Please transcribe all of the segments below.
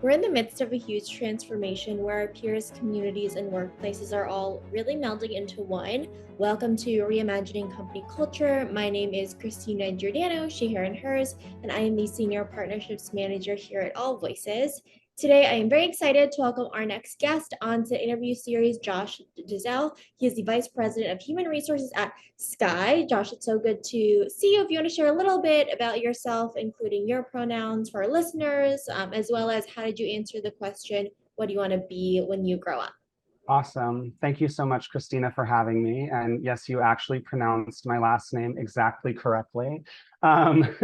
We're in the midst of a huge transformation where our peers, communities, and workplaces are all really melding into one. Welcome to Reimagining Company Culture. My name is Christina Giordano, she, her, and hers, and I am the Senior Partnerships Manager here at AllVoices. Today, I am very excited to welcome our next guest on the interview series, Josh Dazel. He is the Vice President of Human Resources at Skai. Josh, it's so good to see you. If you want to share a little bit about yourself, including your pronouns for our listeners, as well as how did you answer the question, what do you want to be when you grow up? Awesome. Thank you so much, Christina, for having me. And yes, you actually pronounced my last name exactly correctly. Um,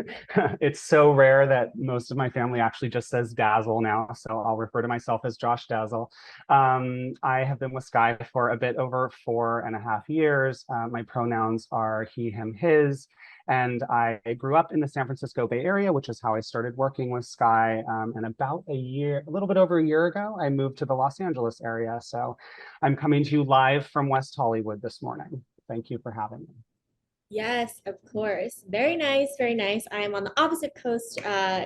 it's so rare that most of my family actually just says Dazzle now, so I'll refer to myself as Josh Dazel. I have been with Skai for a bit over 4.5 years. My pronouns are he, him, his. And I grew up in the San Francisco Bay Area, which is how I started working with Skai. And about a little bit over a year ago, I moved to the Los Angeles area. So I'm coming to you live from West Hollywood this morning. Thank you for having me. Yes, of course. Very nice, very nice. I am on the opposite coast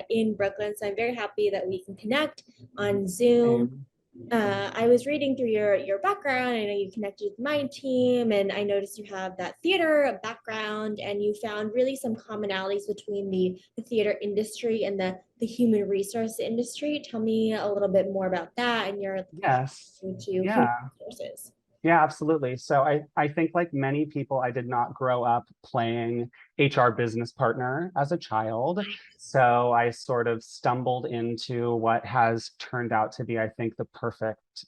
in Brooklyn, so I'm very happy that we can connect on Zoom. Same. I was reading through your background. I know you connected with my team, and I noticed you have that theater background, and you found really some commonalities between the theater industry and the human resource industry. Tell me a little bit more about that and your Yes. connection to human Yeah. resources. Yeah, absolutely. So I think like many people, I did not grow up playing HR business partner as a child. So I sort of stumbled into what has turned out to be, I think, the perfect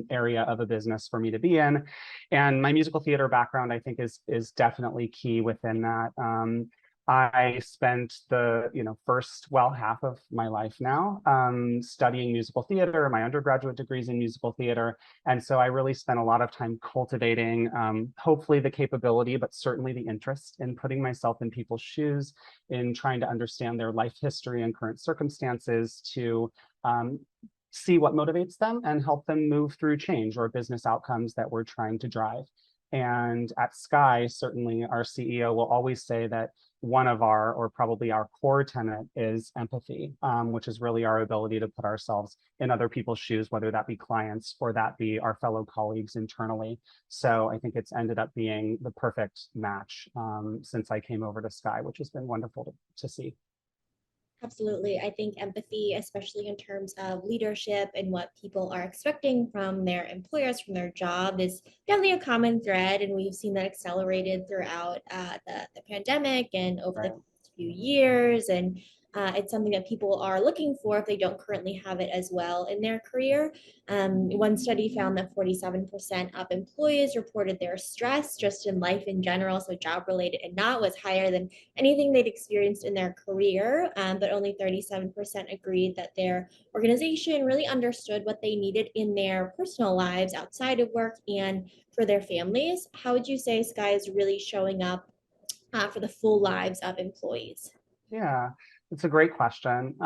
area of a business for me to be in. And my musical theater background, I think, is definitely key within that. I spent the first half of my life now studying musical theater. My undergraduate degrees in musical theater, and so I really spent a lot of time cultivating, hopefully the capability, but certainly the interest in putting myself in people's shoes, in trying to understand their life history and current circumstances to see what motivates them and help them move through change or business outcomes that we're trying to drive. And at Skai, certainly our CEO will always say that one of our, or probably our core tenet is empathy, which is really our ability to put ourselves in other people's shoes, whether that be clients or that be our fellow colleagues internally. So I think it's ended up being the perfect match since I came over to Skai, which has been wonderful to see. Absolutely. I think empathy, especially in terms of leadership and what people are expecting from their employers, from their job, is definitely a common thread. And we've seen that accelerated throughout the pandemic and over the Right. past few years. And it's something that people are looking for if they don't currently have it as well in their career. One study found that 47% of employees reported their stress just in life in general, so job related and not, was higher than anything they'd experienced in their career, but only 37% agreed that their organization really understood what they needed in their personal lives outside of work and for their families. How would you say Skai is really showing up for the full lives of employees? Yeah, it's a great question.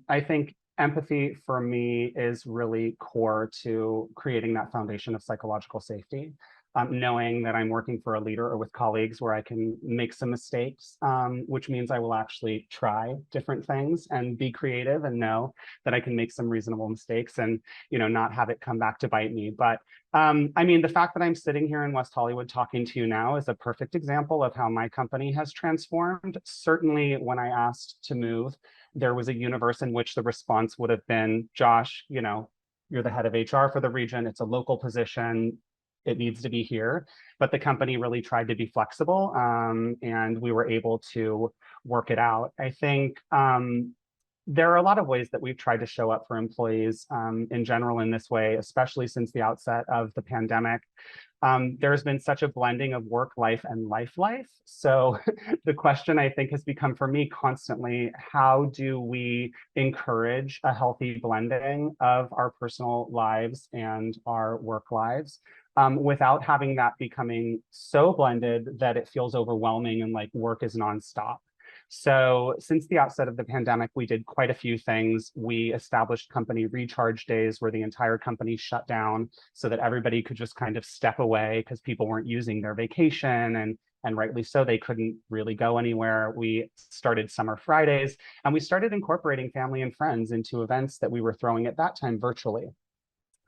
I think empathy for me is really core to creating that foundation of psychological safety. Knowing that I'm working for a leader or with colleagues where I can make some mistakes, which means I will actually try different things and be creative and know that I can make some reasonable mistakes and not have it come back to bite me. But I mean, the fact that I'm sitting here in West Hollywood talking to you now is a perfect example of how my company has transformed. Certainly, when I asked to move, there was a universe in which the response would have been, Josh, you're the head of HR for the region. It's a local position. It needs to be here. But the company really tried to be flexible, and we were able to work it out. I think there are a lot of ways that we've tried to show up for employees in general in this way, especially since the outset of the pandemic. There's been such a blending of work life and life. So the question I think has become for me constantly, how do we encourage a healthy blending of our personal lives and our work lives without having that becoming so blended that it feels overwhelming and like work is nonstop? So since the outset of the pandemic, we did quite a few things. We established company recharge days where the entire company shut down so that everybody could just kind of step away because people weren't using their vacation and and rightly so. They couldn't really go anywhere. We started Summer Fridays, and we started incorporating family and friends into events that we were throwing at that time virtually.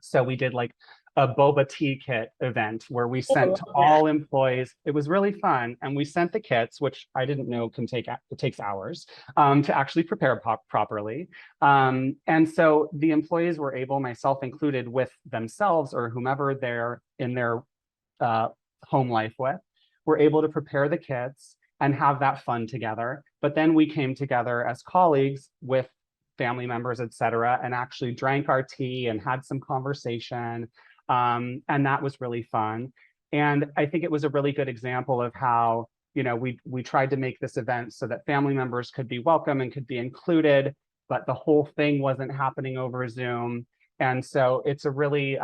So we did like a boba tea kit event where we Oh, I sent love to that. all employees. It was really fun, and we sent the kits, which I didn't know can take it takes hours to actually prepare properly. And so the employees were able, myself included, with themselves or whomever they're in their uh, home life with, were able to prepare the kits and have that fun together. But then we came together as colleagues with family members, et cetera, and actually drank our tea and had some conversation. And that was really fun. And I think it was a really good example of how, we tried to make this event so that family members could be welcome and could be included, but the whole thing wasn't happening over Zoom. And so it's a really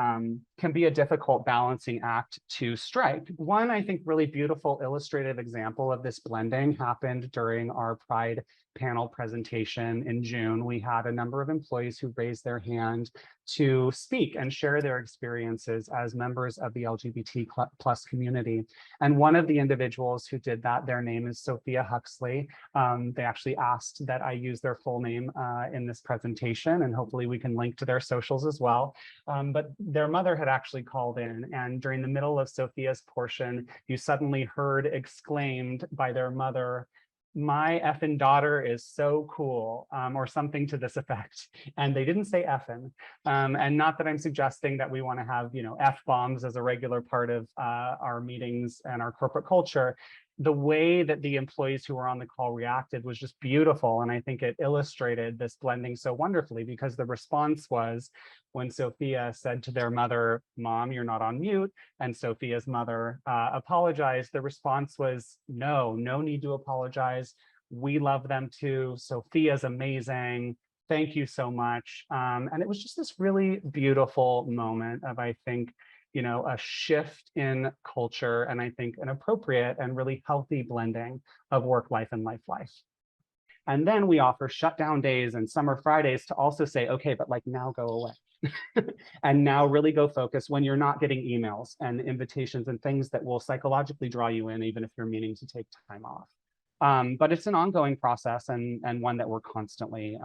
can be a difficult balancing act to strike. One, I think, really beautiful illustrative example of this blending happened during our Pride panel presentation in June. We had a number of employees who raised their hand to speak and share their experiences as members of the LGBT plus community. And one of the individuals who did that, their name is Sophia Huxley. They actually asked that I use their full name in this presentation, and hopefully we can link to their socials as well. But their mother had actually called in, and during the middle of Sophia's portion, you suddenly heard exclaimed by their mother, "My effing daughter is so cool," or something to this effect. And they didn't say effing. And not that I'm suggesting that we want to have, F-bombs as a regular part of our meetings and our corporate culture. The way that the employees who were on the call reacted was just beautiful. And I think it illustrated this blending so wonderfully, because the response was when Sophia said to their mother, "Mom, you're not on mute," and Sophia's mother apologized, the response was, "No, no need to apologize. We love them too. Sophia's amazing. Thank you so much." And it was just this really beautiful moment of, I think, a shift in culture, and I think an appropriate and really healthy blending of work life and life. And then we offer shutdown days and summer Fridays to also say, okay, but like now go away. And now really go focus when you're not getting emails and invitations and things that will psychologically draw you in, even if you're meaning to take time off. But it's an ongoing process, and one that we're constantly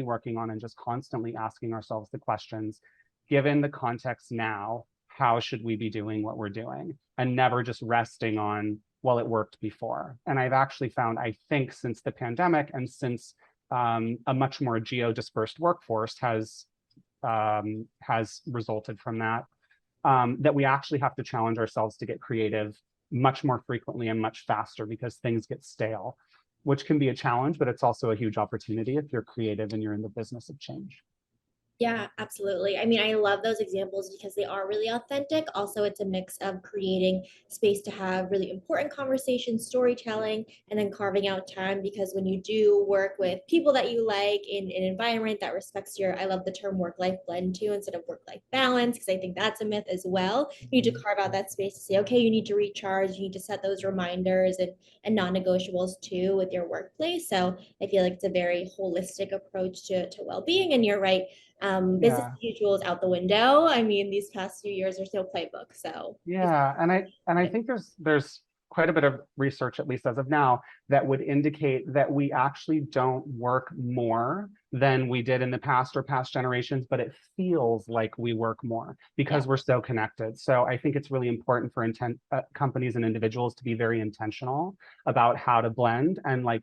working on, and just constantly asking ourselves the questions, given the context now, how should we be doing what we're doing? And never just resting on, well, it worked before. And I've actually found, I think, since the pandemic and since a much more geo-dispersed workforce has resulted from that, that we actually have to challenge ourselves to get creative much more frequently and much faster, because things get stale, which can be a challenge, but it's also a huge opportunity if you're creative and you're in the business of change. Yeah, absolutely. I mean, I love those examples because they are really authentic. Also, it's a mix of creating space to have really important conversations, storytelling, and then carving out time, because when you do work with people that you like in an environment that respects I love the term work-life blend too, instead of work-life balance, because I think that's a myth as well. You need to carve out that space to say, okay, you need to recharge, you need to set those reminders and non-negotiables too with your workplace. So I feel like it's a very holistic approach to well-being. And you're right, business Yeah. as usual is out the window. I mean, these past few years are so playbook. So Yeah, and I think there's quite a bit of research, at least as of now, that would indicate that we actually don't work more than we did in the past or past generations, but it feels like we work more yeah, because we're so connected. So I think it's really important for companies and individuals to be very intentional about how to blend, and like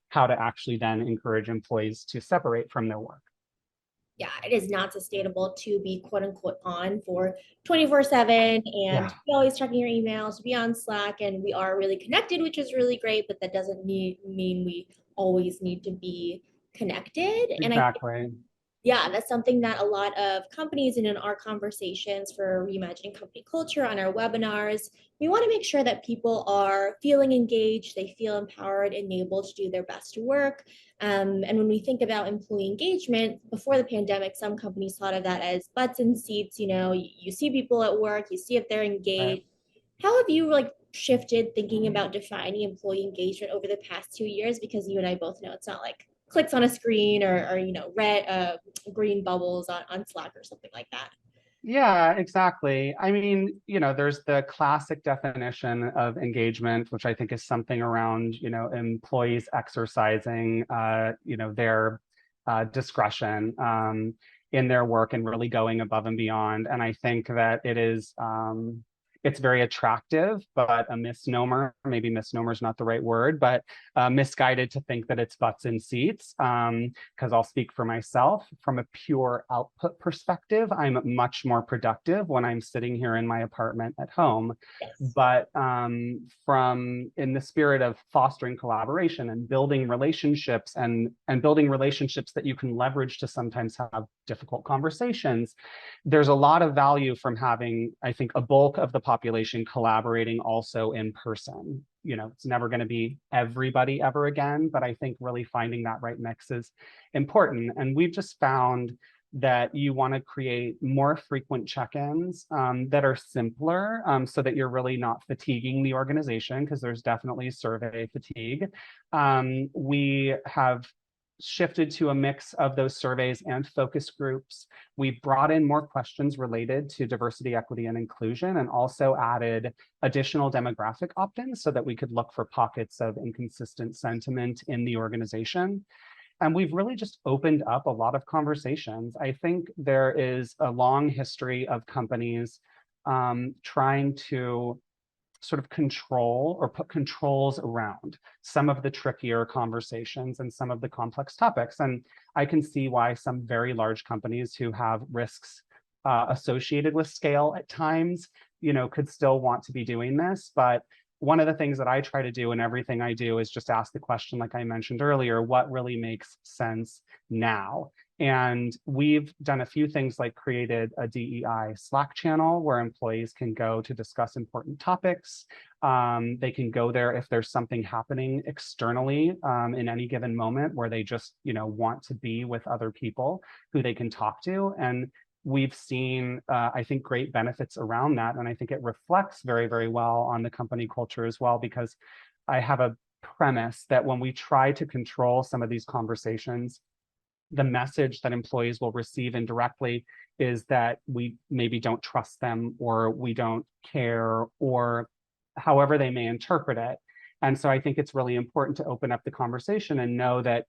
how to actually then encourage employees to separate from their work. yeah, it is not sustainable to be quote unquote on for 24/7 and Yeah, to be always checking your emails, to be on Slack. And we are really connected, which is really great, but that doesn't mean we always need to be connected. And I exactly. yeah, that's something that a lot of companies and in our conversations for reimagining company culture on our webinars, we want to make sure that people are feeling engaged, they feel empowered and able to do their best work. And when we think about employee engagement before the pandemic, some companies thought of that as butts and seats. You see people at work, you see if they're Right. engaged. How have you shifted thinking about defining employee engagement over the past 2 years? Because you and I both know it's not like clicks on a screen or red green bubbles on Slack or something like that. Yeah, exactly. I mean, there's the classic definition of engagement, which I think is something around, employees exercising, their discretion in their work and really going above and beyond. And I think that it's very attractive, but a misnomer, maybe misnomer is not the right word, but misguided to think that it's butts in seats. Because I'll speak for myself from a pure output perspective. I'm much more productive when I'm sitting here in my apartment at home. Yes. But from in the spirit of fostering collaboration and building relationships and building relationships that you can leverage to sometimes have difficult conversations, there's a lot of value from having, I think, a bulk of the population collaborating also in person. It's never going to be everybody ever again, but I think really finding that right mix is important. And we've just found that you want to create more frequent check-ins that are simpler so that you're really not fatiguing the organization, because there's definitely survey fatigue. We have shifted to a mix of those surveys and focus groups. We've brought in more questions related to diversity, equity, and inclusion, and also added additional demographic opt-ins so that we could look for pockets of inconsistent sentiment in the organization. And we've really just opened up a lot of conversations. I think there is a long history of companies trying to sort of control or put controls around some of the trickier conversations and some of the complex topics. And I can see why some very large companies who have risks associated with scale at times, could still want to be doing this. But one of the things that I try to do in everything I do is just ask the question, like I mentioned earlier, what really makes sense now? And we've done a few things like created a DEI Slack channel where employees can go to discuss important topics. They can go there if there's something happening externally in any given moment where they just, want to be with other people who they can talk to. And we've seen, I think, great benefits around that. And I think it reflects very, very well on the company culture as well, because I have a premise that when we try to control some of these conversations, the message that employees will receive indirectly is that we maybe don't trust them or we don't care, or however they may interpret it. And so I think it's really important to open up the conversation and know that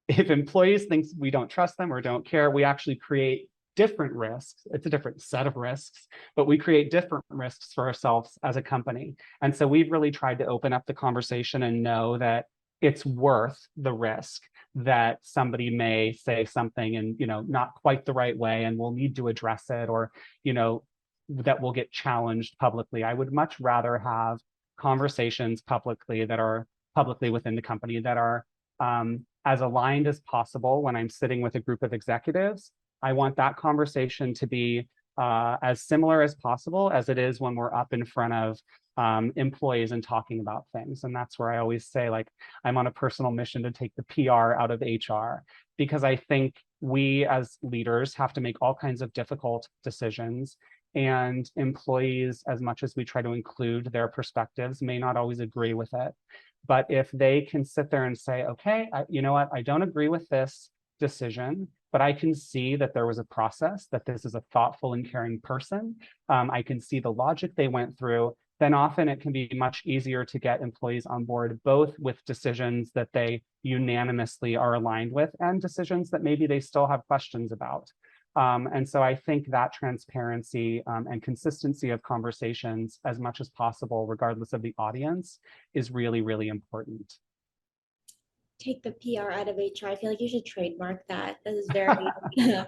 if employees think we don't trust them or don't care, we actually create different risks. It's a different set of risks, but we create different risks for ourselves as a company. And so we've really tried to open up the conversation and know that it's worth the risk that somebody may say something and, not quite the right way, and we'll need to address it, or, that will get challenged publicly. I would much rather have conversations publicly that are publicly within the company that are as aligned as possible. When I'm sitting with a group of executives, I want that conversation to be as similar as possible as it is when we're up in front of employees and talking about things. And that's where I always say, like, I'm on a personal mission to take the PR out of HR, because I think we as leaders have to make all kinds of difficult decisions. And employees, as much as we try to include their perspectives, may not always agree with it. But if they can sit there and say, okay, you know what, I don't agree with this decision, but I can see that there was a process, that this is a thoughtful and caring person. I can see the logic they went through. Then often it can be much easier to get employees on board, both with decisions that they unanimously are aligned with and decisions that maybe they still have questions about. And so I think that transparency and consistency of conversations as much as possible, regardless of the audience, is really, really important. Take the PR out of HR. I feel like you should trademark that. That is very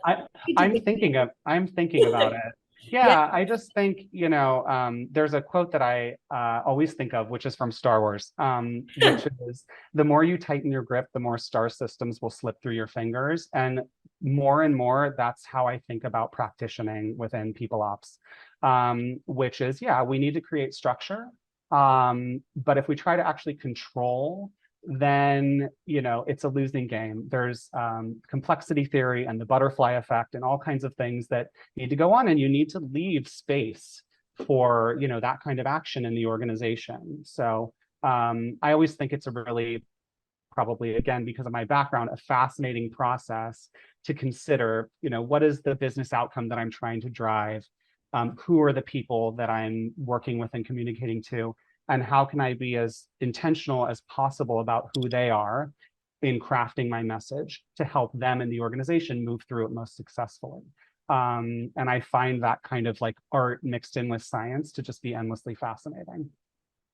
I, good. I'm thinking about it. Yeah. Yeah, I just think, there's a quote that I always think of, which is from Star Wars, which is, the more you tighten your grip, the more star systems will slip through your fingers. And more, that's how I think about practicing within people ops, which is, yeah, we need to create structure. But if we try to actually control, then it's a losing game. There's complexity theory and the butterfly effect and all kinds of things that need to go on, and you need to leave space for that kind of action in the organization. So I always think it's a really probably again because of my background, a fascinating process to consider, what is the business outcome that I'm trying to drive? Who are the people that I'm working with and communicating to? And how can I be as intentional as possible about who they are in crafting my message to help them and the organization move through it most successfully? And I find that kind of like art mixed in with science to just be endlessly fascinating.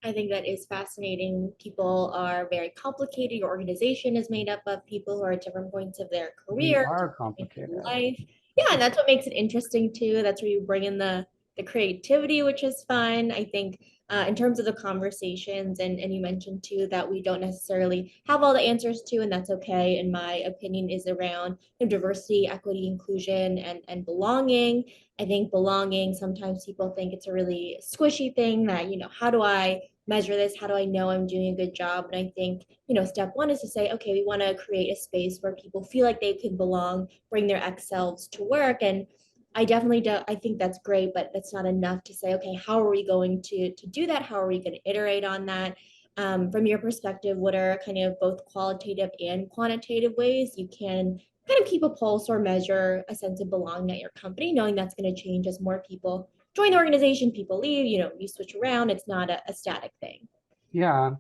I think that is fascinating. People are very complicated. Your organization is made up of people who are at different points of their We career, are different points of complicated. life. Yeah, and that's what makes it interesting too. That's where you bring in the creativity, which is fun. I think in terms of the conversations, and you mentioned too that we don't necessarily have all the answers to, and that's okay. In my opinion, is around diversity, equity, inclusion, and belonging. I think belonging. Sometimes people think it's a really squishy thing that how do I measure this? How do I know I'm doing a good job? And I think, step one is to say, okay, we want to create a space where people feel like they can belong, bring their ex selves to work. And I definitely do. I think that's great, but that's not enough to say, okay, how are we going to do that? How are we going to iterate on that? From your perspective, what are kind of both qualitative and quantitative ways you can kind of keep a pulse or measure a sense of belonging at your company, knowing that's going to change as more people join the organization, people leave, you switch around. It's not a static thing. Yeah.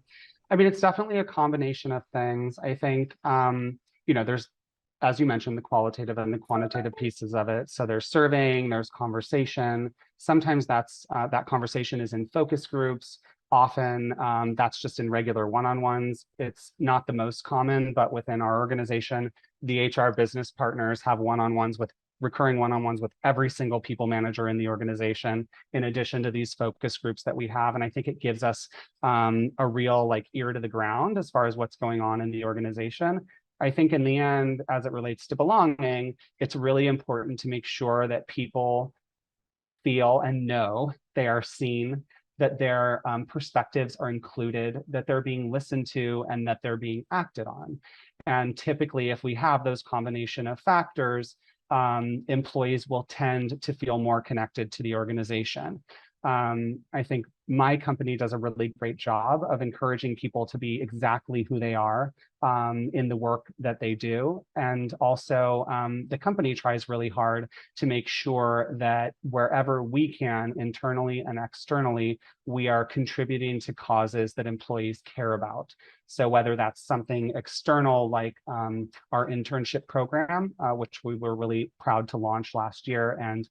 I mean, it's definitely a combination of things. I think, there's, as you mentioned, the qualitative and the quantitative pieces of it. So there's surveying, there's conversation. Sometimes that conversation is in focus groups. Often that's just in regular one-on-ones. It's not the most common, but within our organization, the HR business partners have one-on-ones with recurring one-on-ones with every single people manager in the organization, in addition to these focus groups that we have. And I think it gives us a real like ear to the ground as far as what's going on in the organization. I think in the end, as it relates to belonging, it's really important to make sure that people feel and know they are seen, that their perspectives are included, that they're being listened to, and that they're being acted on. And typically, if we have those combination of factors, employees will tend to feel more connected to the organization. I think my company does a really great job of encouraging people to be exactly who they are in the work that they do. And also, the company tries really hard to make sure that wherever we can, internally and externally, we are contributing to causes that employees care about. So whether that's something external like our internship program, which we were really proud to launch last year and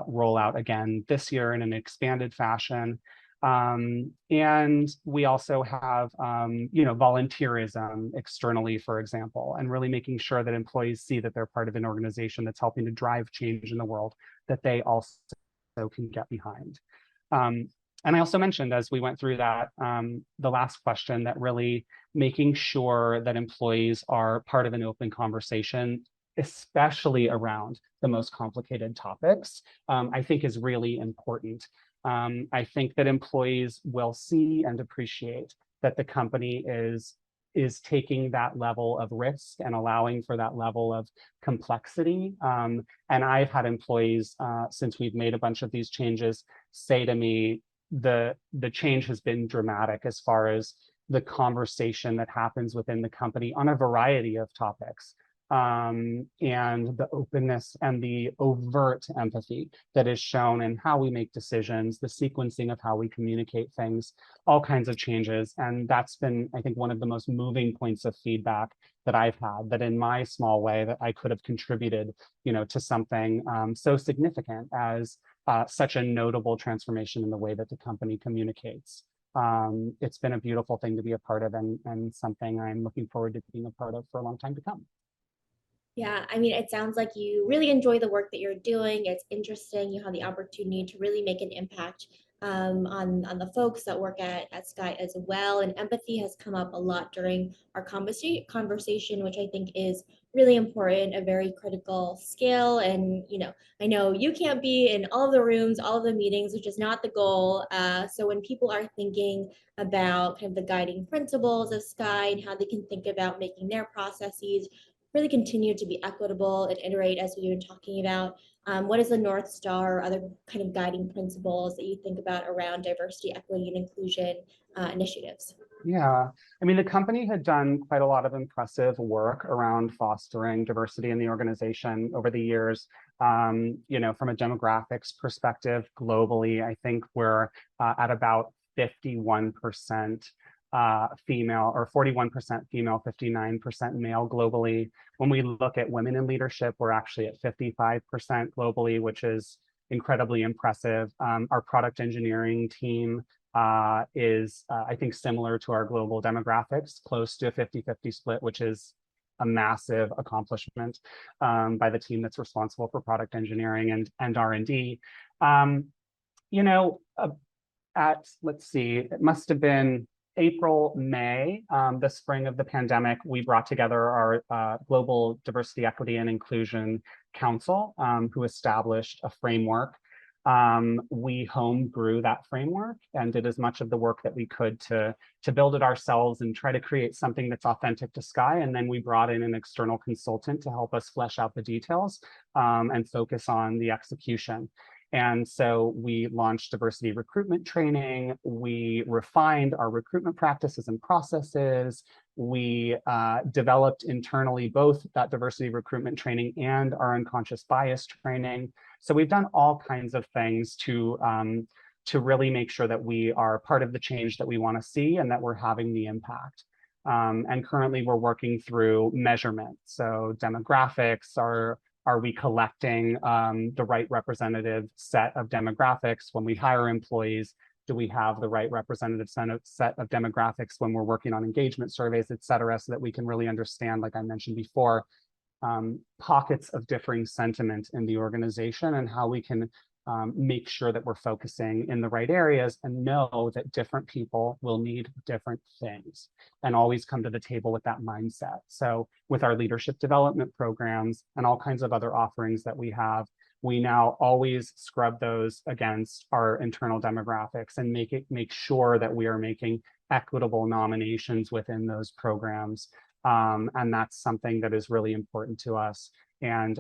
roll out again this year in an expanded fashion. And we also have, volunteerism externally, for example, and really making sure that employees see that they're part of an organization that's helping to drive change in the world that they also can get behind. And I also mentioned as we went through that, the last question, that really making sure that employees are part of an open conversation, especially around the most complicated topics, I think is really important. I think that employees will see and appreciate that the company is taking that level of risk and allowing for that level of complexity. And I've had employees, since we've made a bunch of these changes, say to me, the change has been dramatic as far as the conversation that happens within the company on a variety of topics. And the openness and the overt empathy that is shown in how we make decisions, the sequencing of how we communicate things, all kinds of changes. And that's been, I think, one of the most moving points of feedback that I've had, that in my small way that I could have contributed, to something so significant as such a notable transformation in the way that the company communicates. It's been a beautiful thing to be a part of, and something I'm looking forward to being a part of for a long time to come. Yeah, I mean, it sounds like you really enjoy the work that you're doing. It's interesting. You have the opportunity to really make an impact on the folks that work at Sky as well. And empathy has come up a lot during our conversation, which I think is really important, a very critical skill. And I know you can't be in all of the rooms, all of the meetings, which is not the goal. So when people are thinking about kind of the guiding principles of Sky and how they can think about making their processes really continue to be equitable and iterate as we've been talking about? What is the North Star or other kind of guiding principles that you think about around diversity, equity, and inclusion initiatives? Yeah, I mean, the company had done quite a lot of impressive work around fostering diversity in the organization over the years. From a demographics perspective, globally, I think we're at about 51% female, or 41% female, 59% male globally. When we look at women in leadership, we're actually at 55% globally, which is incredibly impressive. Our product engineering team is, I think, similar to our global demographics, close to a 50-50 split, which is a massive accomplishment by the team that's responsible for product engineering and R&D. You know, let's see, it must have been April, May, the spring of the pandemic, we brought together our Global Diversity, Equity, and Inclusion Council, who established a framework. We home grew that framework and did as much of the work that we could to build it ourselves and try to create something that's authentic to Skai. And then we brought in an external consultant to help us flesh out the details and focus on the execution. And so we launched diversity recruitment training. We refined our recruitment practices and processes. We developed internally both that diversity recruitment training and our unconscious bias training. So we've done all kinds of things to really make sure that we are part of the change that we want to see and that we're having the impact. And currently we're working through measurement. So demographics are we collecting the right representative set of demographics when we hire employees? Do we have the right representative set of demographics when we're working on engagement surveys, et cetera, so that we can really understand, like I mentioned before, pockets of differing sentiment in the organization and how we can make sure that we're focusing in the right areas and know that different people will need different things and always come to the table with that mindset. So with our leadership development programs and all kinds of other offerings that we have, we now always scrub those against our internal demographics and make sure that we are making equitable nominations within those programs. And that's something that is really important to us. And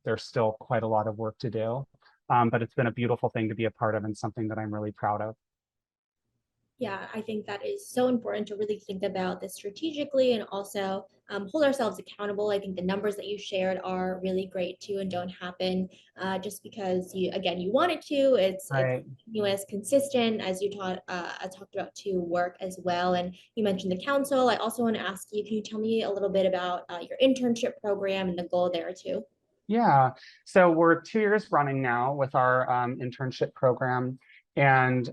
there's still quite a lot of work to do, but it's been a beautiful thing to be a part of and something that I'm really proud of. Yeah, I think that is so important to really think about this strategically and also hold ourselves accountable. I think the numbers that you shared are really great too and don't happen just because you want it to. It's Right. continuous, consistent, as you talked about to work as well. And you mentioned the council. I also want to ask you, can you tell me a little bit about your internship program and the goal there too? Yeah, so we're 2 years running now with our internship program, and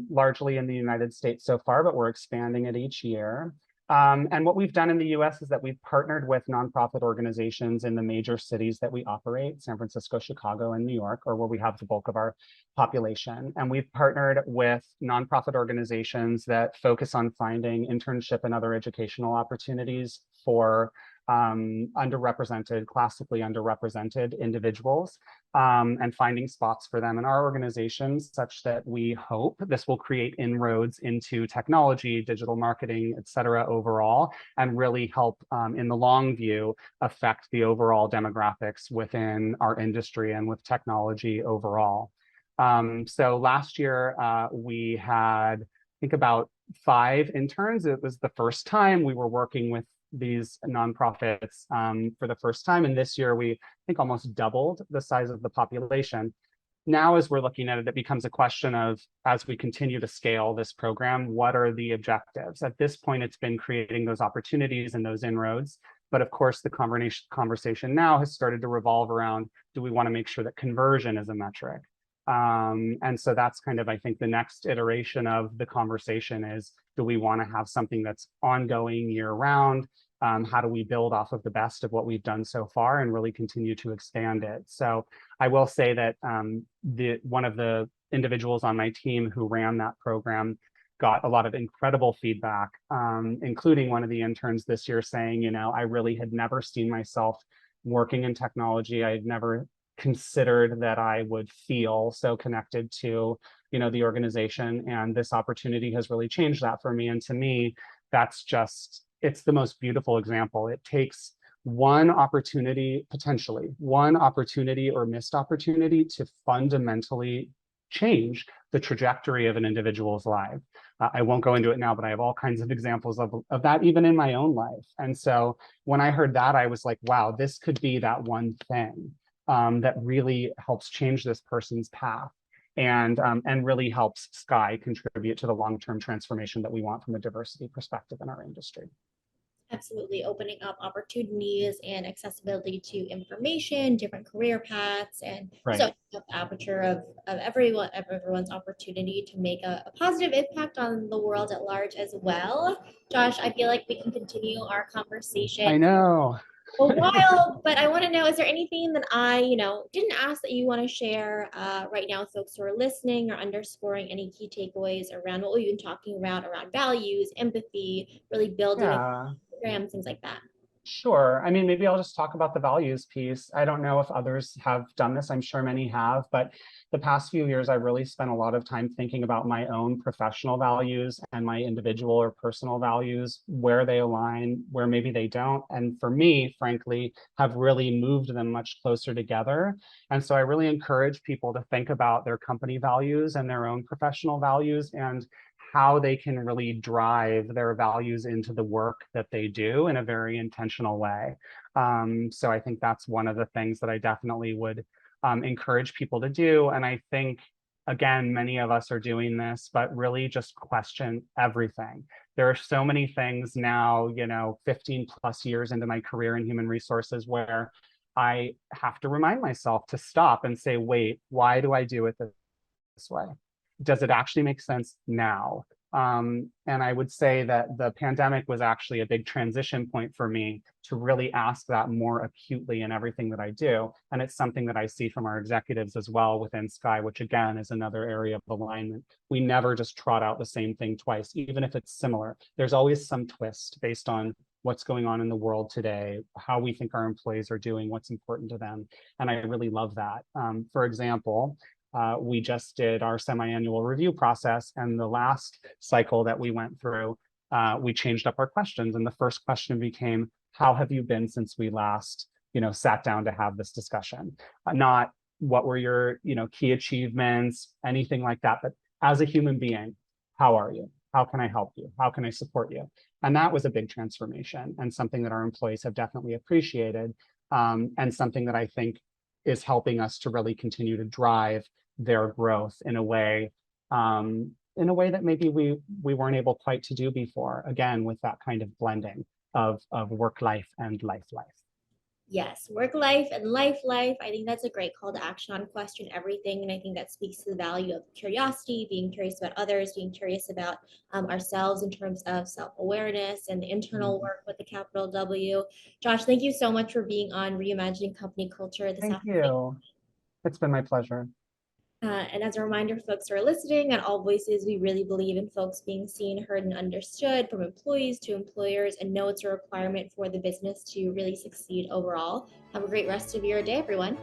largely in the United States so far, but we're expanding it each year. And what we've done in the US is that we've partnered with nonprofit organizations in the major cities that we operate, San Francisco, Chicago, and New York, or where we have the bulk of our population. And we've partnered with nonprofit organizations that focus on finding internship and other educational opportunities for classically underrepresented individuals, and finding spots for them in our organizations such that we hope this will create inroads into technology, digital marketing, et cetera, overall, and really help in the long view affect the overall demographics within our industry and with technology overall. So last year we had, I think, about 5 interns. It was the first time we were working with these nonprofits for the first time. And this year, we, I think, almost doubled the size of the population. Now, as we're looking at it, it becomes a question of, as we continue to scale this program, what are the objectives? At this point, it's been creating those opportunities and those inroads. But of course, the conversation now has started to revolve around, do we want to make sure that conversion is a metric? And so that's kind of, I think, the next iteration of the conversation is, do we want to have something that's ongoing year round? How do we build off of the best of what we've done so far and really continue to expand it? So I will say that one of the individuals on my team who ran that program got a lot of incredible feedback, including one of the interns this year saying, I really had never seen myself working in technology. I had never considered that I would feel so connected to, the organization, and this opportunity has really changed that for me. And to me, that's just it's the most beautiful example. It takes one opportunity, potentially one opportunity or missed opportunity to fundamentally change the trajectory of an individual's life. I won't go into it now, but I have all kinds of examples of that even in my own life. And so when I heard that, I was like, wow, this could be that one thing that really helps change this person's path and really helps Skai contribute to the long-term transformation that we want from a diversity perspective in our industry. Absolutely, opening up opportunities and accessibility to information, different career paths, and just Right. opening up the aperture of everyone's opportunity to make a positive impact on the world at large as well. Josh, I feel like we can continue our I conversation know. a while, but I want to know, is there anything that I, didn't ask that you want to share right now with folks who are listening, or underscoring any key takeaways around what we've been talking about around values, empathy, really building a Yeah. program, things like that? Sure. I mean, maybe I'll just talk about the values piece. I don't know if others have done this. I'm sure many have, but the past few years, I really spent a lot of time thinking about my own professional values and my individual or personal values, where they align, where maybe they don't. And for me, frankly, have really moved them much closer together. And so I really encourage people to think about their company values and their own professional values and how they can really drive their values into the work that they do in a very intentional way. So I think that's one of the things that I definitely would encourage people to do. And I think, again, many of us are doing this, but really just question everything. There are so many things now, 15 plus years into my career in human resources, where I have to remind myself to stop and say, wait, why do I do it this way? Does it actually make sense now? And I would say that the pandemic was actually a big transition point for me to really ask that more acutely in everything that I do. And it's something that I see from our executives as well within Skai, which again is another area of alignment. We never just trot out the same thing twice, even if it's similar. There's always some twist based on what's going on in the world today, how we think our employees are doing, what's important to them. And I really love that. For example, we just did our semi-annual review process, and the last cycle that we went through, we changed up our questions. And the first question became, how have you been since we last, sat down to have this discussion? Not what were your, key achievements, anything like that, but as a human being, how are you? How can I help you? How can I support you? And that was a big transformation and something that our employees have definitely appreciated, and something that I think is helping us to really continue to drive their growth in a way that maybe we weren't able quite to do before. Again, with that kind of blending of work life and life. Yes, work life and life. I think that's a great call to action on question everything. And I think that speaks to the value of curiosity, being curious about others, being curious about ourselves in terms of self awareness and the internal Mhm. work with the capital W. Josh, thank you so much for being on Reimagining Company Culture this Thank afternoon. you. It's been my pleasure. And as a reminder, folks who are listening, at AllVoices, we really believe in folks being seen, heard, and understood, from employees to employers, and know it's a requirement for the business to really succeed overall. Have a great rest of your day, everyone.